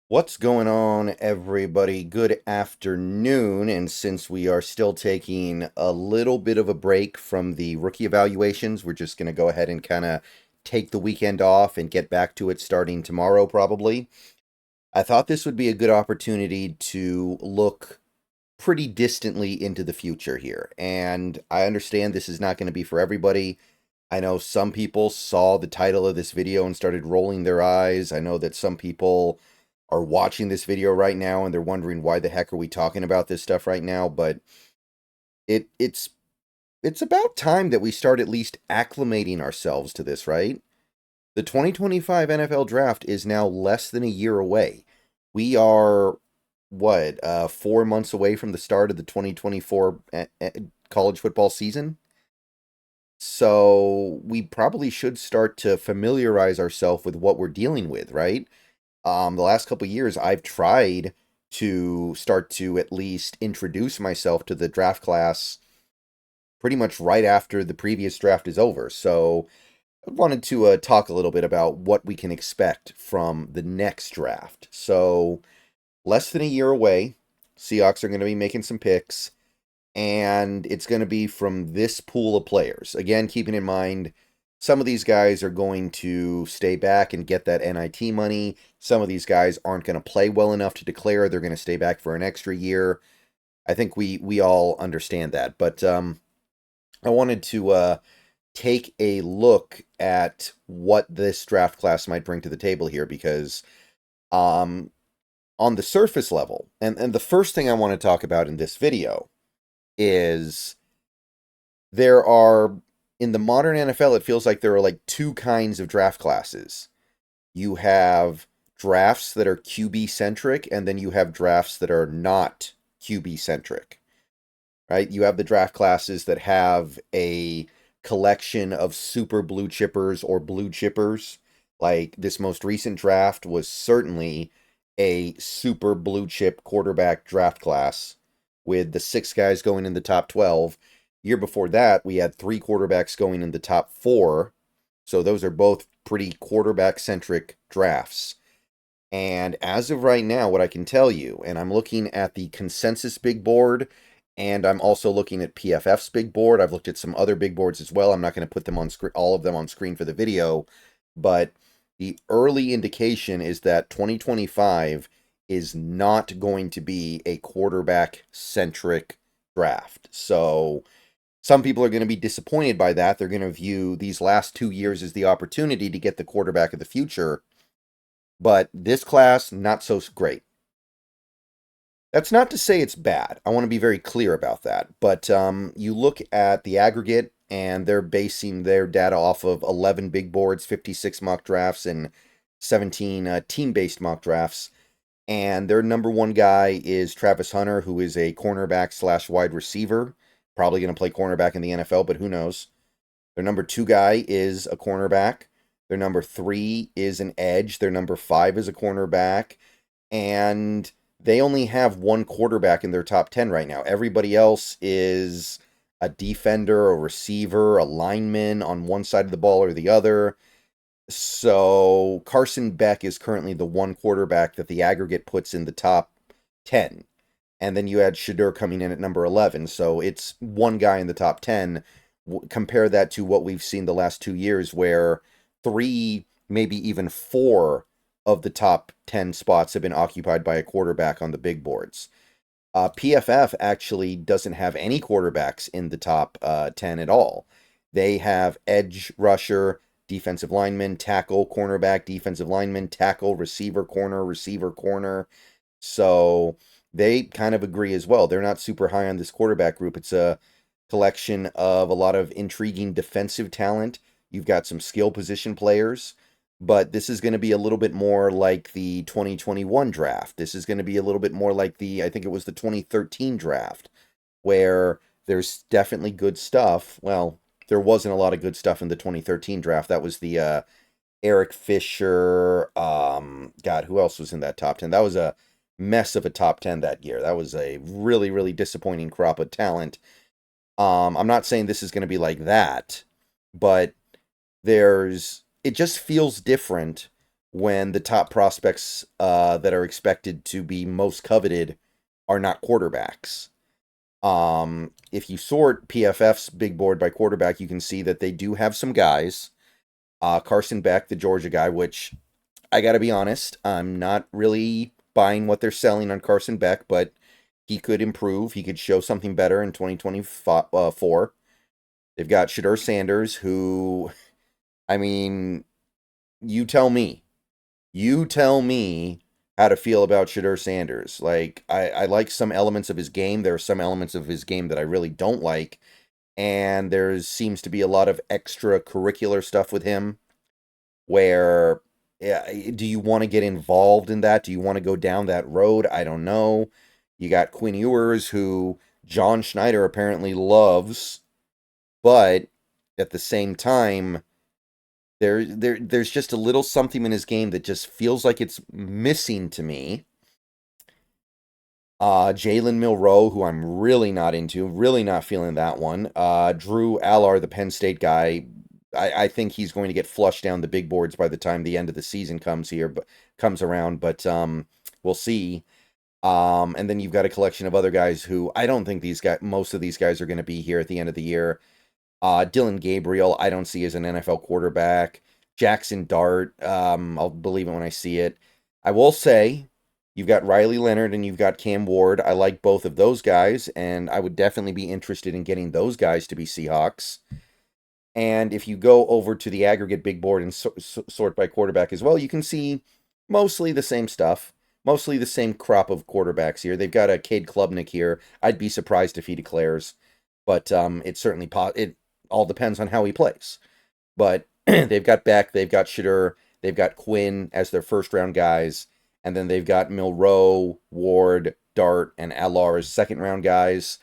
What's going on, everybody? Good afternoon. And since we are still taking a little bit of a break from the rookie evaluations, we're just going to go ahead and kind of take the weekend off and get back to it starting tomorrow, probably. I thought this would be a good opportunity to look pretty distantly into the future here. And I understand this is not going to be for everybody. I know some people saw the title of this video and started rolling their eyes. I know that some people are watching this video right now and they're wondering why the heck are we talking about this stuff right now, but it's about time that we start at least acclimating ourselves to this, right? The 2025 NFL draft is now less than a year away. We are what, 4 months away from the start of the 2024 college football season. So we probably should start to familiarize ourselves with what we're dealing with, right? The last couple of years, I've tried to start to at least introduce myself to the draft class pretty much right after the previous draft is over. So I wanted to talk a little bit about what we can expect from the next draft. So less than a year away, Seahawks are going to be making some picks, and it's going to be from this pool of players. Again, keeping in mind, some of these guys are going to stay back and get that NIT money. Some of these guys aren't going to play well enough to declare. They're going to stay back for an extra year. I think we all understand that. But I wanted to take a look at what this draft class might bring to the table here because on the surface level, and the first thing I want to talk about in this video is there are, in the modern NFL, it feels like there are like two kinds of draft classes. You have drafts that are QB centric, and then you have drafts that are not QB centric, right? You have the draft classes that have a collection of super blue chippers or blue chippers. Like this most recent draft was certainly a super blue chip quarterback draft class with the 6 guys going in the top 12. Year before that, we had 3 quarterbacks going in the top 4. So those are both pretty quarterback centric drafts. And as of right now, what I can tell you, and I'm looking at the consensus big board, and I'm also looking at PFF's big board. I've looked at some other big boards as well. I'm not going to put them on screen, all of them on screen for the video, but the early indication is that 2025 is not going to be a quarterback centric draft. So some people are going to be disappointed by that. They're going to view these last 2 years as the opportunity to get the quarterback of the future. But this class, not so great. That's not to say it's bad. I want to be very clear about that. But you look at the aggregate, and they're basing their data off of 11 big boards, 56 mock drafts, and 17 team-based mock drafts. And their number one guy is Travis Hunter, who is a cornerback slash wide receiver. Probably going to play cornerback in the NFL, but who knows? Their number 2 guy is a cornerback. Their number 3 is an edge. Their number 5 is a cornerback. And they only have one quarterback in their top 10 right now. Everybody else is a defender, a receiver, a lineman on one side of the ball or the other. So Carson Beck is currently the one quarterback that the aggregate puts in the top 10. And then you had Shadur coming in at number 11. So it's one guy in the top 10. Compare that to what we've seen the last 2 years where 3, maybe even 4 of the top 10 spots have been occupied by a quarterback on the big boards. PFF actually doesn't have any quarterbacks in the top 10 at all. They have edge rusher, defensive lineman, tackle, cornerback, defensive lineman, tackle, receiver, corner. So they kind of agree as well. They're not super high on this quarterback group. It's a collection of a lot of intriguing defensive talent. You've got some skill position players, but this is going to be a little bit more like the 2021 draft. This is going to be a little bit more like I think it was the 2013 draft, where there's definitely good stuff. Well, there wasn't a lot of good stuff in the 2013 draft. That was the Eric Fisher. God, who else was in that top 10? That was a mess of a top 10 that year. That was a really, really disappointing crop of talent. I'm not saying this is going to be like that, but it just feels different when the top prospects that are expected to be most coveted are not quarterbacks. If you sort PFF's big board by quarterback, you can see that they do have some guys. Carson Beck, the Georgia guy, which I got to be honest, I'm not really buying what they're selling on Carson Beck, but he could improve. He could show something better in 2024. They've got Shadur Sanders, who, I mean, you tell me. You tell me how to feel about Shadur Sanders. Like, I like some elements of his game. There are some elements of his game that I really don't like. And there seems to be a lot of extracurricular stuff with him where, yeah, do you want to get involved in that? Do you want to go down that road? I don't know. You got Quinn Ewers, who John Schneider apparently loves, but at the same time, there's just a little something in his game that just feels like it's missing to me. Jalen Milroe, who I'm really not into, really not feeling that one. Drew Allar, the Penn State guy, I think he's going to get flushed down the big boards by the time the end of the season comes around, but we'll see. And then you've got a collection of other guys who I don't think most of these guys are going to be here at the end of the year. Dylan Gabriel, I don't see as an NFL quarterback. Jackson Dart, I'll believe it when I see it. I will say, you've got Riley Leonard and you've got Cam Ward. I like both of those guys, and I would definitely be interested in getting those guys to be Seahawks. And if you go over to the aggregate big board and sort by quarterback as well, you can see mostly the same stuff. Mostly the same crop of quarterbacks here. They've got a Cade Klubnik here. I'd be surprised if he declares, but it's certainly it all depends on how he plays. But they've got Beck, they've got Shadur, they've got Quinn as their first round guys, and then they've got Milroe, Ward, Dart, and Allar as second round guys,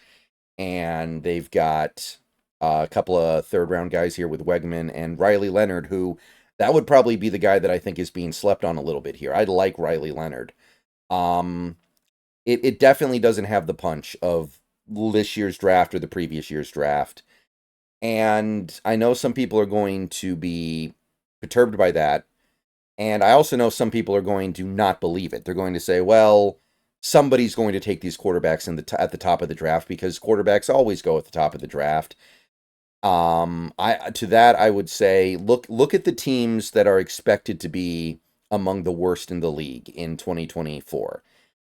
and they've got a couple of third round guys here with Wegman and Riley Leonard, who that would probably be the guy that I think is being slept on a little bit here. I like Riley Leonard. It definitely doesn't have the punch of this year's draft or the previous year's draft. And I know some people are going to be perturbed by that. And I also know some people are going to not believe it. They're going to say, well, somebody's going to take these quarterbacks at the top of the draft because quarterbacks always go at the top of the draft. I would say look at the teams that are expected to be among the worst in the league in 2024.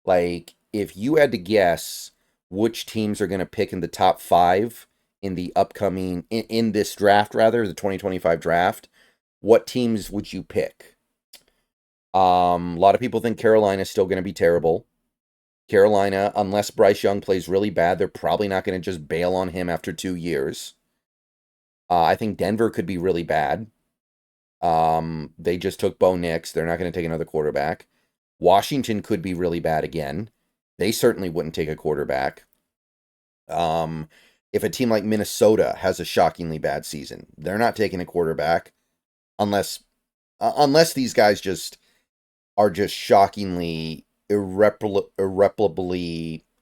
Like, if you had to guess which teams are going to pick in the top 5 in the upcoming in this draft, rather the 2025 draft, what teams would you pick? A lot of people think Carolina is still going to be terrible. Carolina, unless Bryce Young plays really bad, they're probably not going to just bail on him after 2 years. I think Denver could be really bad. They just took Bo Nix. They're not going to take another quarterback. Washington could be really bad again. They certainly wouldn't take a quarterback. If a team like Minnesota has a shockingly bad season, they're not taking a quarterback unless these guys just are just shockingly, irreparably,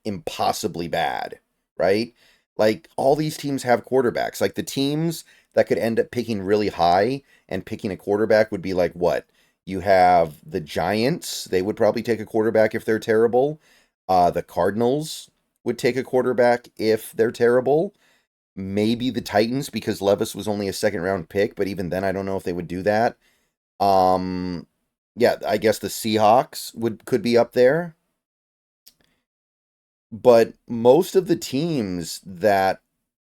impossibly bad, right? Like, all these teams have quarterbacks. Like, the teams that could end up picking really high and picking a quarterback would be like what? You have the Giants. They would probably take a quarterback if they're terrible. The Cardinals would take a quarterback if they're terrible. Maybe the Titans, because Levis was only a second round pick, but even then I don't know if they would do that. Yeah, I guess the Seahawks could be up there. But most of the teams that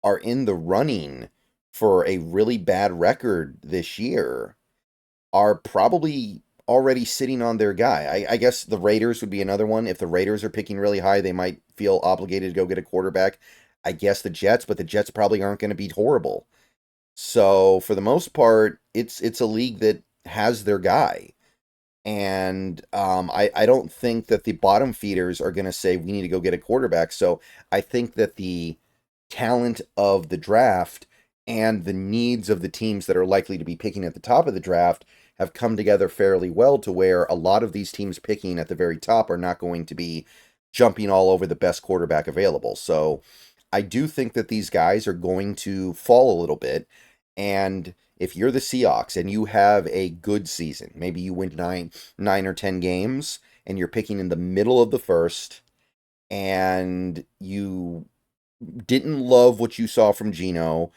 are in the running for a really bad record this year are probably already sitting on their guy. I guess the Raiders would be another one. If the Raiders are picking really high, they might feel obligated to go get a quarterback. I guess the Jets, but the Jets probably aren't going to be horrible. So for the most part, it's a league that has their guy. And I don't think that the bottom feeders are going to say we need to go get a quarterback. So I think that the talent of the draft and the needs of the teams that are likely to be picking at the top of the draft have come together fairly well to where a lot of these teams picking at the very top are not going to be jumping all over the best quarterback available. So I do think that these guys are going to fall a little bit. And if you're the Seahawks and you have a good season, maybe you win nine or 10 games, and you're picking in the middle of the first, and you didn't love what you saw from Geno,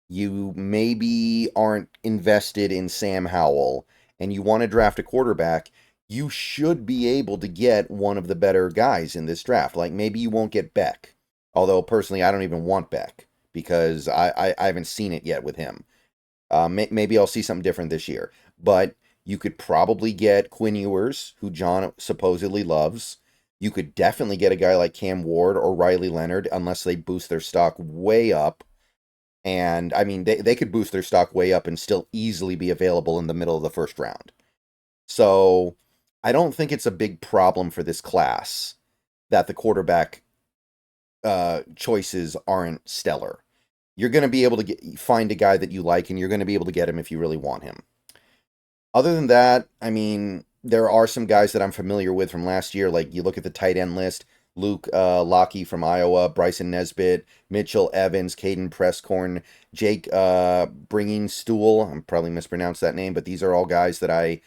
you maybe aren't invested in Sam Howell, and you want to draft a quarterback, you should be able to get one of the better guys in this draft. Like, maybe you won't get Beck. Although, personally, I don't even want Beck because I haven't seen it yet with him. Maybe I'll see something different this year. But you could probably get Quinn Ewers, who John supposedly loves. You could definitely get a guy like Cam Ward or Riley Leonard, unless they boost their stock way up. And, I mean, they could boost their stock way up and still easily be available in the middle of the first round. So, I don't think it's a big problem for this class that the quarterback choices aren't stellar. You're going to be able to find a guy that you like, and you're going to be able to get him if you really want him. Other than that, I mean, there are some guys that I'm familiar with from last year. Like, you look at the tight end list, Luke Lockie from Iowa, Bryson Nesbitt, Mitchell Evans, Caden Presscorn, Jake Bringing Stool. I'm probably mispronounced that name, but these are all guys that I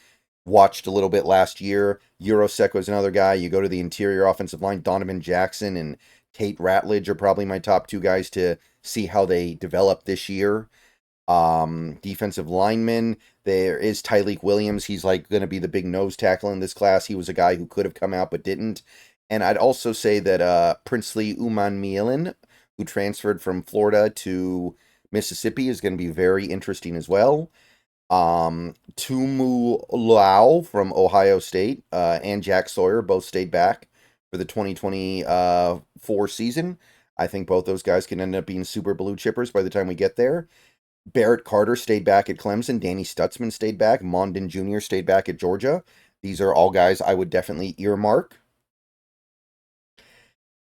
watched a little bit last year. Eurosec was another guy. You go to the interior offensive line, Donovan Jackson and Tate Ratledge are probably my top two guys to see how they develop this year. Defensive lineman, there is Tyleik Williams. He's like going to be the big nose tackle in this class. He was a guy who could have come out but didn't. And I'd also say that Princely Umanmielen, who transferred from Florida to Mississippi, is going to be very interesting as well. Tumu Lau from Ohio State and Jack Sawyer both stayed back for the 2024 season. I think both those guys can end up being super blue chippers by the time we get there. Barrett Carter stayed back at Clemson. Danny Stutzman stayed back. Mondon Jr. stayed back at Georgia. These are all guys I would definitely earmark.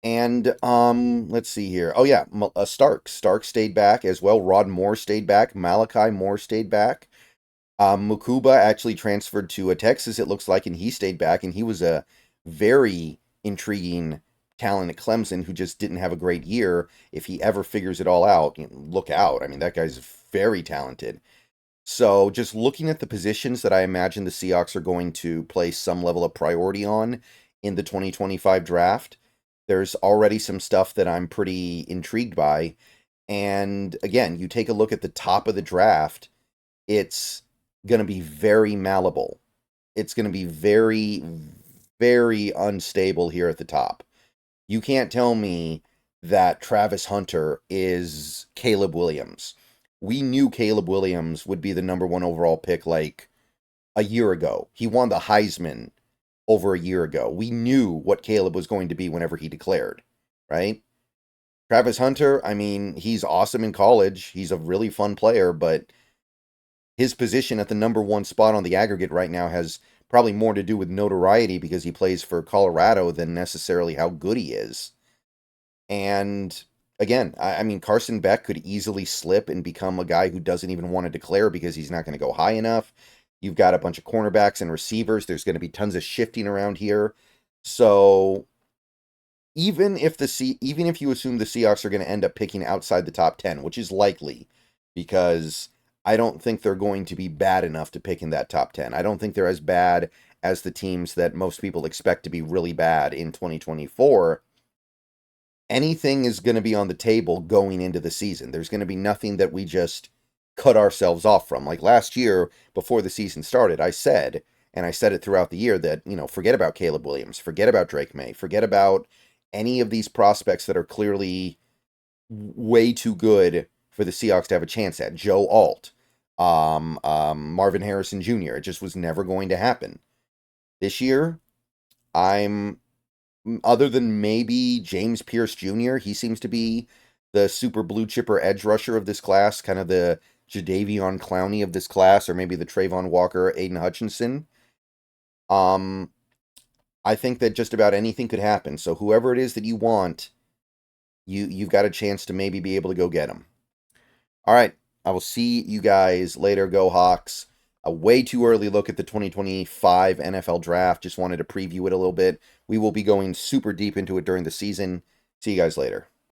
And let's see here. Oh yeah, Stark stayed back as well. Rod Moore stayed back. Malachi Moore stayed back. Mukuba actually transferred to Texas, it looks like, and he stayed back, and he was a very intriguing talent at Clemson who just didn't have a great year. If he ever figures it all out, look out. I mean, that guy's very talented. So just looking at the positions that I imagine the Seahawks are going to place some level of priority on in the 2025 draft, there's already some stuff that I'm pretty intrigued by. And again, you take a look at the top of the draft, it's going to be very malleable. It's going to be very, very unstable here at the top. You can't tell me that Travis Hunter is Caleb Williams. We knew Caleb Williams would be the number one overall pick like a year ago. He won the Heisman over a year ago. We knew what Caleb was going to be whenever he declared, right? Travis Hunter, I mean, he's awesome in college. He's a really fun player, but his position at the number one spot on the aggregate right now has probably more to do with notoriety because he plays for Colorado than necessarily how good he is. And again, I mean, Carson Beck could easily slip and become a guy who doesn't even want to declare because he's not going to go high enough. You've got a bunch of cornerbacks and receivers. There's going to be tons of shifting around here. So even if you assume the Seahawks are going to end up picking outside the top 10, which is likely because I don't think they're going to be bad enough to pick in that top 10. I don't think they're as bad as the teams that most people expect to be really bad in 2024. Anything is going to be on the table going into the season. There's going to be nothing that we just cut ourselves off from. Like last year, before the season started, I said, and I said it throughout the year, that, forget about Caleb Williams, forget about Drake May, forget about any of these prospects that are clearly way too good for the Seahawks to have a chance at. Joe Alt, Marvin Harrison Jr. It just was never going to happen. This year, other than maybe James Pierce Jr., he seems to be the super blue chipper edge rusher of this class, kind of the Jadeveon Clowney of this class, or maybe the Trayvon Walker, Aiden Hutchinson. I think that just about anything could happen. So whoever it is that you want, you've got a chance to maybe be able to go get them. All right, I will see you guys later. Go Hawks. A way too early look at the 2025 NFL Draft. Just wanted to preview it a little bit. We will be going super deep into it during the season. See you guys later.